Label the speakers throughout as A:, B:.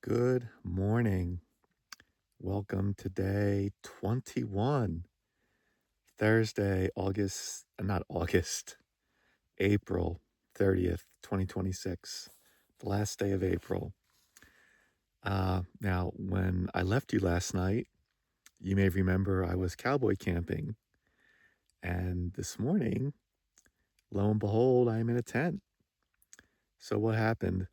A: Good morning. Welcome to day 21, Thursday, April 30th, 2026, the last day of April. Now, when I left you last night, you may remember I was cowboy camping. And this morning, lo and behold, I'm in a tent. So what happened?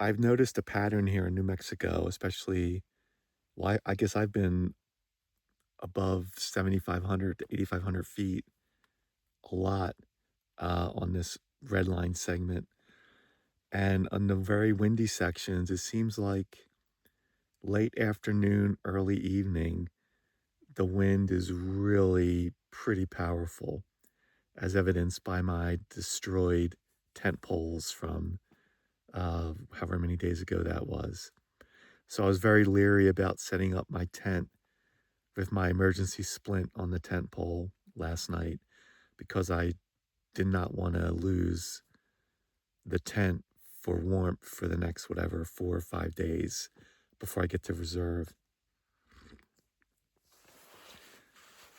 A: I've noticed a pattern here in New Mexico, especially, I guess I've been above 7,500 to 8,500 feet a lot on this red line segment. And on the very windy sections, it seems like late afternoon, early evening, the wind is really pretty powerful, as evidenced by my destroyed tent poles from however many days ago that was. So I was very leery about setting up my tent with my emergency splint on the tent pole last night because I did not want to lose the tent for warmth for the next 4 or 5 days before I get to reserve.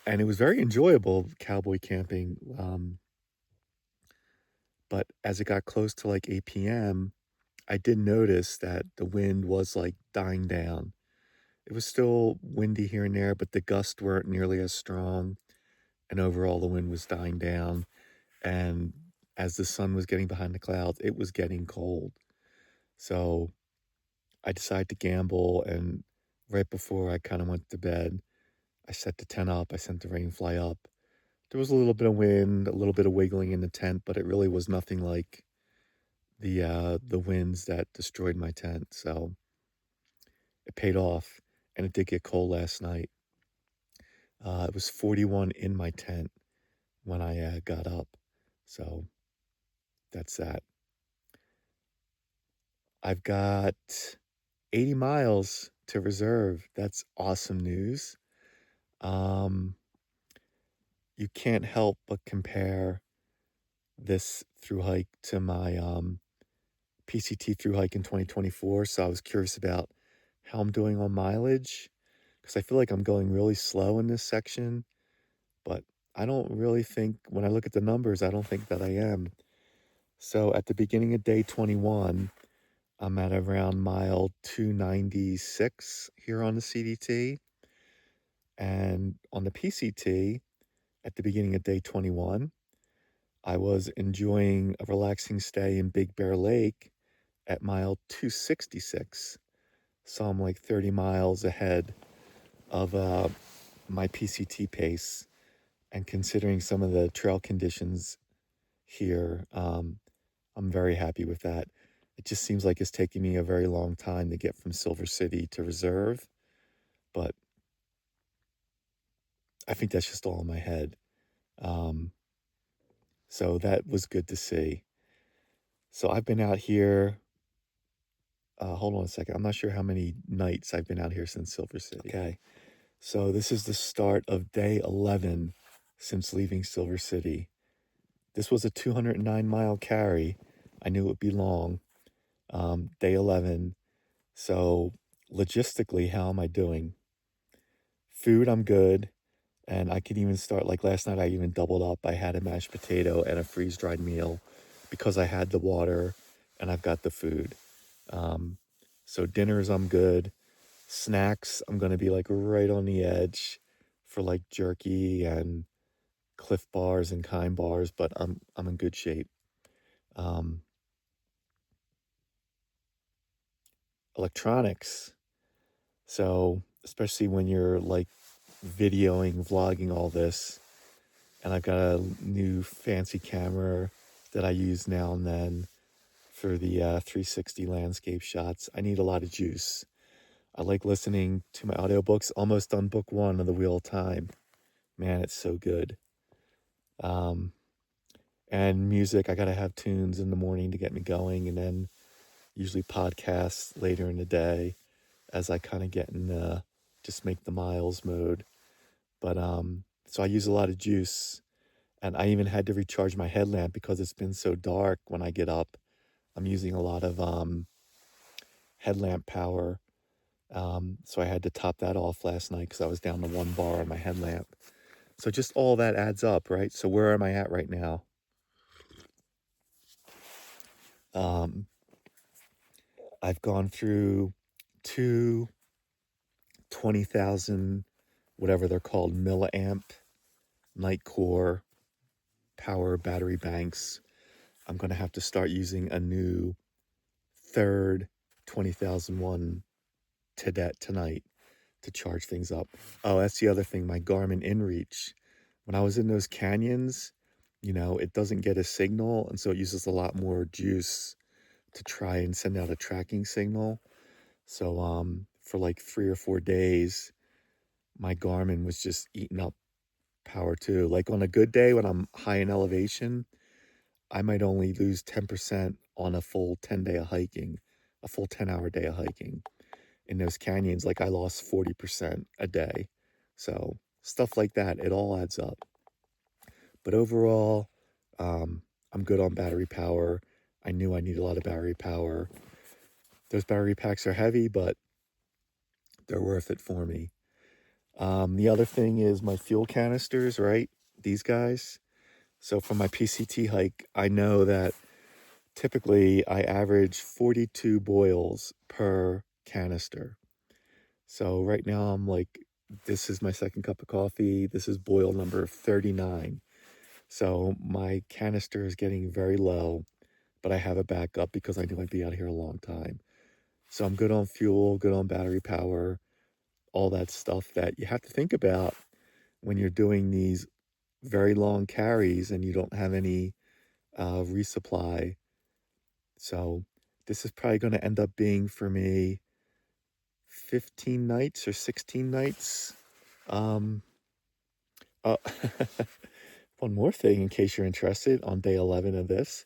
A: And it was very enjoyable cowboy camping. But as it got close to like 8 p.m., I did notice that the wind was like dying down. It was still windy here and there, but the gusts weren't nearly as strong. And overall, the wind was dying down. And as the sun was getting behind the clouds, it was getting cold. So I decided to gamble, and right before I kind of went to bed, I set the tent up, I sent the rain fly up. There was a little bit of wind, a little bit of wiggling in the tent, but it really was nothing like the winds that destroyed my tent. So it paid off, and it did get cold last night. It was 41 in my tent when I got up. So that's that. I've got 80 miles to reserve. That's awesome news. You can't help but compare this thru hike to my PCT thru hike in 2024. So I was curious about how I'm doing on mileage because I feel like I'm going really slow in this section, but I don't really think, when I look at the numbers, I don't think that I am. So at the beginning of day 21, I'm at around mile 296 here on the CDT. And on the PCT, at the beginning of day 21, I was enjoying a relaxing stay in Big Bear Lake at mile 266. So I'm like 30 miles ahead of my PCT pace. And considering some of the trail conditions here, I'm very happy with that. It just seems like it's taking me a very long time to get from Silver City to reserve, but I think that's just all in my head. So that was good to see. So I've been out here, hold on a second. I'm not sure how many nights I've been out here since Silver City. Okay. So this is the start of day 11 since leaving Silver City. This was a 209-mile carry. I knew it would be long. Day 11. So logistically, how am I doing? Food, I'm good. And I could even start, like last night, I even doubled up. I had a mashed potato and a freeze-dried meal because I had the water and I've got the food. So dinners, I'm good. Snacks, I'm going to be like right on the edge for like jerky and Cliff bars and Kind bars, but I'm in good shape. Electronics. So especially when you're like videoing, vlogging all this, and I've got a new fancy camera that I use now and then for the 360 landscape shots. I need a lot of juice. I like listening to my audiobooks. Almost on book 1 of The Wheel of Time. Man, it's so good. And music, I gotta have tunes in the morning to get me going, and then usually podcasts later in the day as I kind of get in the just make the miles mode. But so I use a lot of juice, and I even had to recharge my headlamp because it's been so dark when I get up. I'm using a lot of headlamp power. So I had to top that off last night because I was down to 1 bar on my headlamp. So just all that adds up, right? So where am I at right now? I've gone through two 20,000, whatever they're called, milliamp night core power battery banks. I'm going to have to start using a new third 20,001 tonight to charge things up. Oh, that's the other thing, my Garmin InReach. When I was in those canyons, it doesn't get a signal, and so it uses a lot more juice to try and send out a tracking signal. So for like 3 or 4 days, my Garmin was just eating up power too. Like on a good day when I'm high in elevation, I might only lose 10% on a full 10-day of hiking, a full 10-hour day of hiking. In those canyons, like I lost 40% a day. So stuff like that, it all adds up. But overall, I'm good on battery power. I knew I need a lot of battery power. Those battery packs are heavy, but they're worth it for me. The other thing is my fuel canisters, right? These guys. So for my PCT hike, I know that typically I average 42 boils per canister. So right now I'm like, this is my second cup of coffee. This is boil number 39. So my canister is getting very low, but I have a backup because I knew I'd be out here a long time. So I'm good on fuel, good on battery power, all that stuff that you have to think about when you're doing these very long carries and you don't have any resupply. So this is probably going to end up being for me 15 nights or 16 nights. Um, uh, One more thing, in case you're interested, on day 11 of this.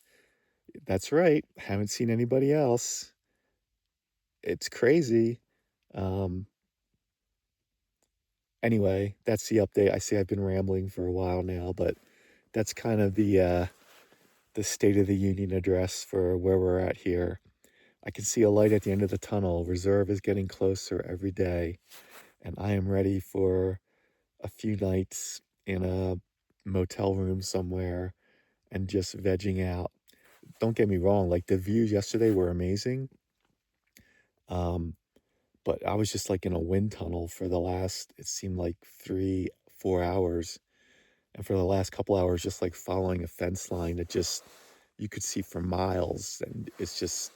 A: That's right, haven't seen anybody else. It's crazy. Um, anyway, that's the update. I see I've been rambling for a while now, but that's kind of the State of the Union address for where we're at here. I can see a light at the end of the tunnel. Reserve is getting closer every day, and I am ready for a few nights in a motel room somewhere and just vegging out. Don't get me wrong, like the views yesterday were amazing. But I was just like in a wind tunnel for the last, it seemed like 3, 4 hours. And for the last couple hours, just like following a fence line that just, you could see for miles. And it's just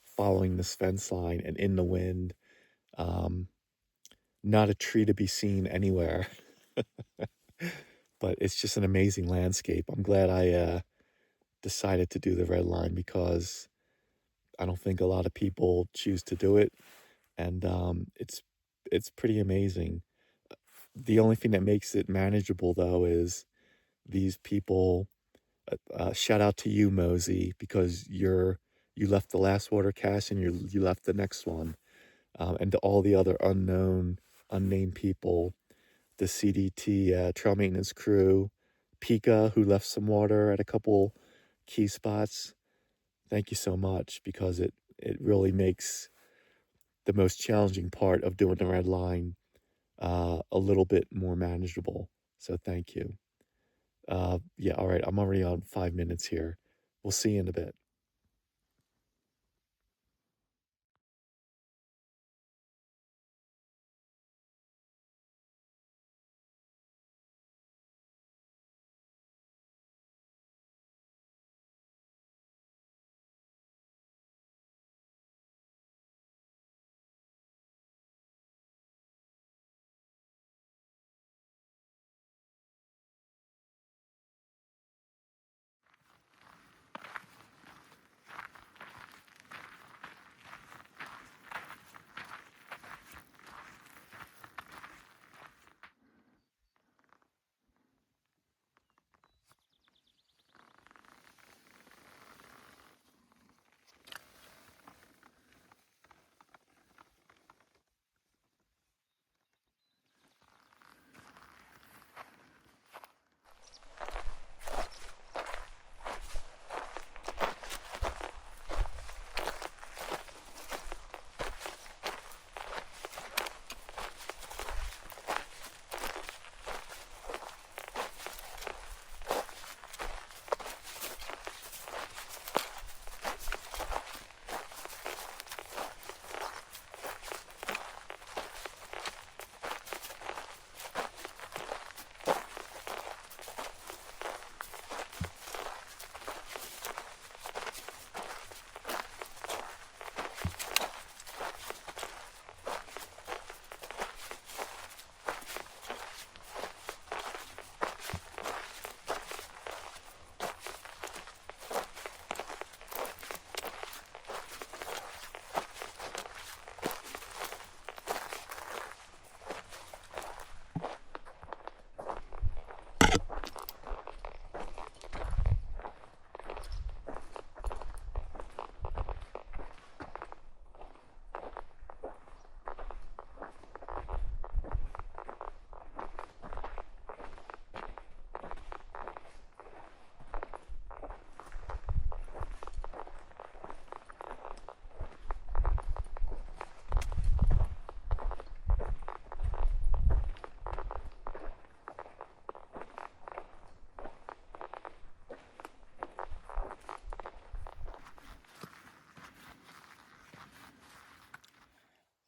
A: following this fence line and in the wind. Not a tree to be seen anywhere. But it's just an amazing landscape. I'm glad I decided to do the red line because I don't think a lot of people choose to do it. And it's pretty amazing. The only thing that makes it manageable, though, is these people. Shout out to you, Mosey, because you left the last water cache and you left the next one, and to all the other unnamed people, the CDT trail maintenance crew, Pika, who left some water at a couple key spots. Thank you so much because it really makes the most challenging part of doing the red line a little bit more manageable. So thank you. Yeah, all right. I'm already on 5 minutes here. We'll see you in a bit.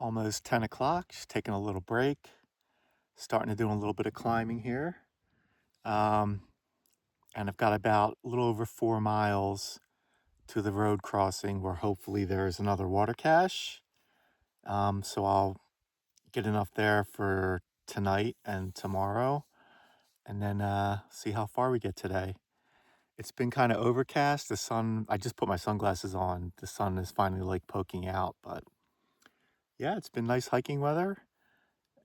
A: almost 10 o'clock, just taking a little break, starting to do a little bit of climbing here. And I've got about a little over 4 miles to the road crossing where hopefully there's another water cache. So I'll get enough there for tonight and tomorrow, and then see how far we get today. It's been kind of overcast. The sun, I just put my sunglasses on. The sun is finally like poking out, but yeah, it's been nice hiking weather,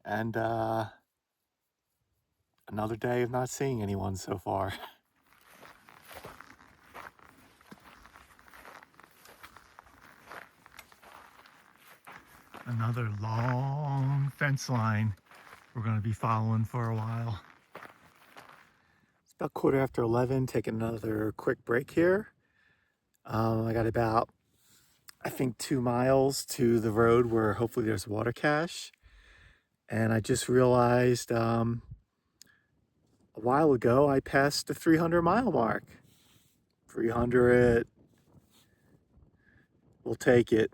A: and another day of not seeing anyone so far. Another long fence line we're going to be following for a while. It's about 11:15, taking another quick break here. I got about, I think, 2 miles to the road where hopefully there's a water cache. And I just realized a while ago I passed the 300-mile mark. 300, we'll take it.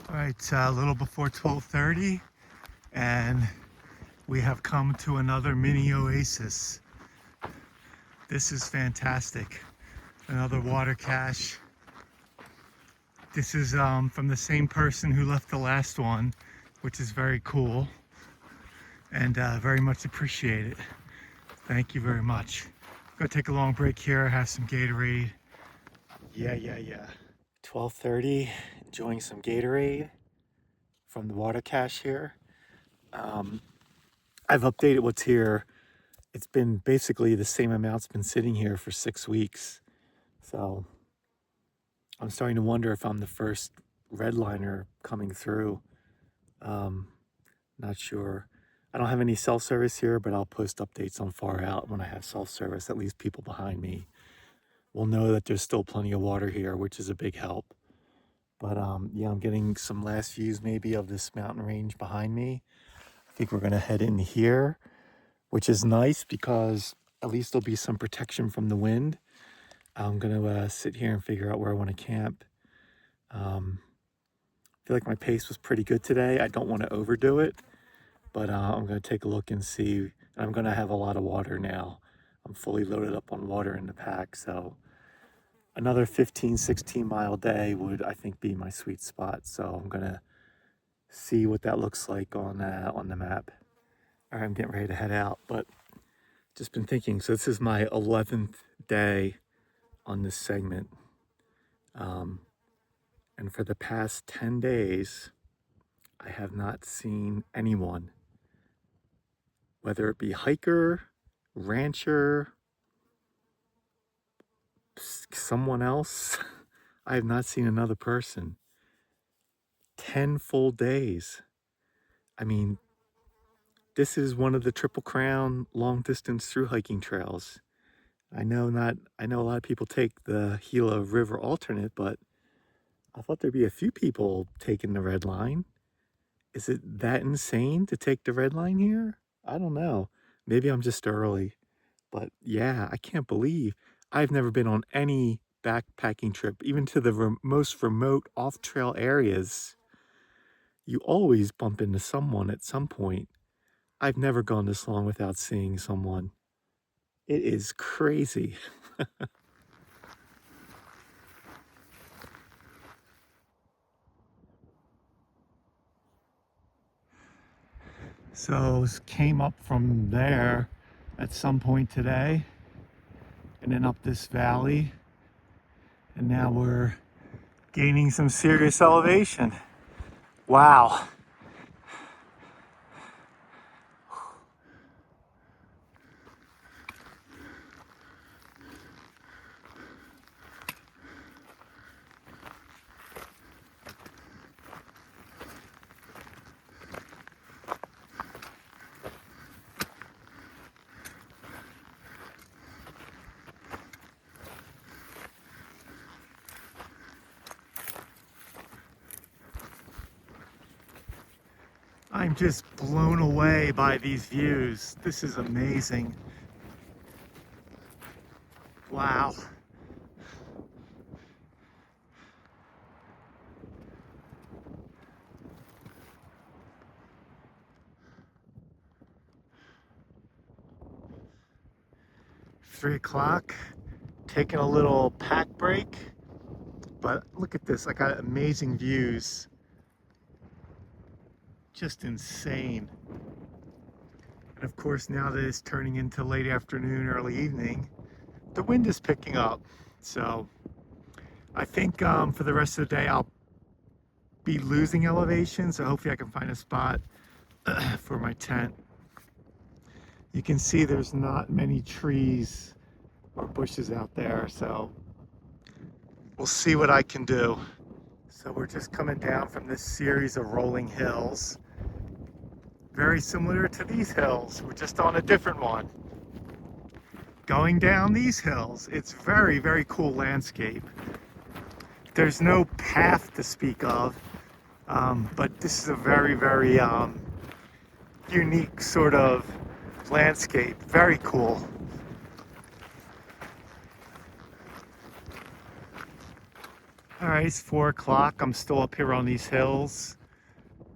A: All right, it's a little before 12:30, and we have come to another mini oasis. This is fantastic. Another water cache. This is from the same person who left the last one, which is very cool and very much appreciated. Thank you very much. I'm gonna take a long break here, have some Gatorade. Yeah. 12:30, enjoying some Gatorade from the water cache here. I've updated what's here. It's been basically the same amount's been sitting here for 6 weeks. So I'm starting to wonder if I'm the first redliner coming through. Not sure. I don't have any self-service here, but I'll post updates on Far Out when I have self-service. At least people behind me will know that there's still plenty of water here, which is a big help. But yeah, I'm getting some last views maybe of this mountain range behind me. I think we're gonna head in here, which is nice because at least there'll be some protection from the wind. I'm gonna sit here and figure out where I want to camp. I feel like my pace was pretty good today. I don't want to overdo it, but I'm gonna take a look and see. I'm gonna have a lot of water now. I'm fully loaded up on water in the pack, so another 15-16 mile day would, I think, be my sweet spot. So I'm gonna see what that looks like on the map. All right, I'm getting ready to head out, but just been thinking. So this is my 11th day on this segment, and for the past 10 days, I have not seen anyone, whether it be hiker, rancher, someone else. I have not seen another person. 10 full days. I mean, this is one of the Triple Crown long distance through hiking trails. I know a lot of people take the Gila River alternate, but I thought there'd be a few people taking the red line. Is it that insane to take the red line here? I don't know. Maybe I'm just early. But yeah, I can't believe I've never been on any backpacking trip, even to the most remote off-trail areas. You always bump into someone at some point. I've never gone this long without seeing someone. It is crazy. So came up from there at some point today, and then up this valley, and now we're gaining some serious elevation. Wow. I'm just blown away by these views. This is amazing. Wow. Three o'clock, taking a little pack break, but look at this, I got amazing views, just insane. And of course, now that it's turning into late afternoon, early evening, the wind is picking up. So I think for the rest of the day, I'll be losing elevation. So hopefully I can find a spot for my tent. You can see there's not many trees or bushes out there. So we'll see what I can do. So we're just coming down from this series of rolling hills. Very similar to these hills. We're just on a different one. Going down these hills, it's very, very cool landscape. There's no path to speak of, but this is a very, very unique sort of landscape. Very cool. All right, it's 4 o'clock. I'm still up here on these hills.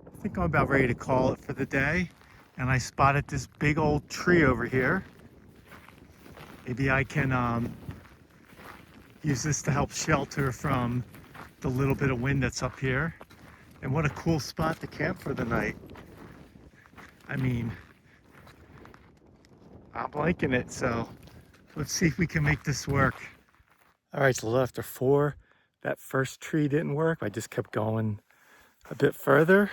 A: I think I'm about ready to call it for the day. And I spotted this big old tree over here. Maybe I can use this to help shelter from the little bit of wind that's up here. And what a cool spot to camp for the night. I mean, I'm liking it, so let's see if we can make this work. All right, so a little after 4, that first tree didn't work. I just kept going a bit further.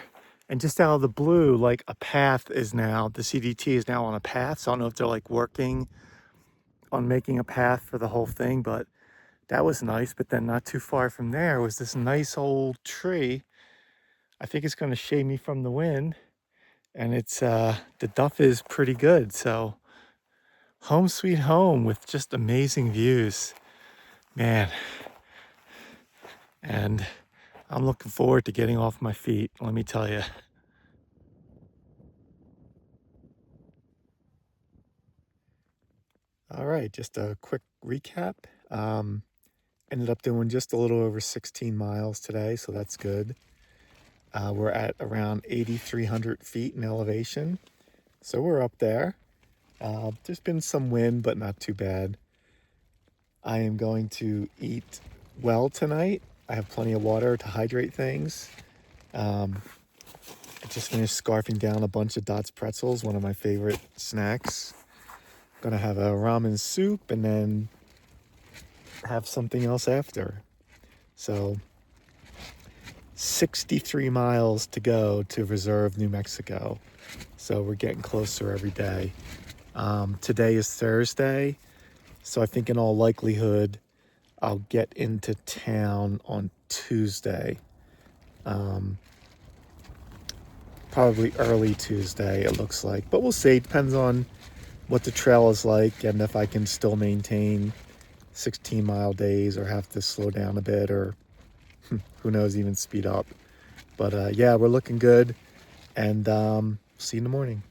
A: And just out of the blue, like a path is now, the CDT is now on a path. So I don't know if they're like working on making a path for the whole thing, but that was nice. But then not too far from there was this nice old tree. I think it's going to shade me from the wind. And it's, the duff is pretty good. So home sweet home with just amazing views, man. And I'm looking forward to getting off my feet, let me tell you. All right, just a quick recap. Ended up doing just a little over 16 miles today, so that's good. We're at around 8,300 feet in elevation, so we're up there. There's been some wind, but not too bad. I am going to eat well tonight. I have plenty of water to hydrate things. I just finished scarfing down a bunch of Dots pretzels, one of my favorite snacks. Gonna have a ramen soup and then have something else after. So 63 miles to go to Reserve, New Mexico. So we're getting closer every day. Today is Thursday, so I think in all likelihood I'll get into town on Tuesday. Probably early Tuesday, it looks like, but we'll see. Depends on what the trail is like and if I can still maintain 16-mile days or have to slow down a bit, or who knows, even speed up. But yeah, we're looking good, and see you in the morning.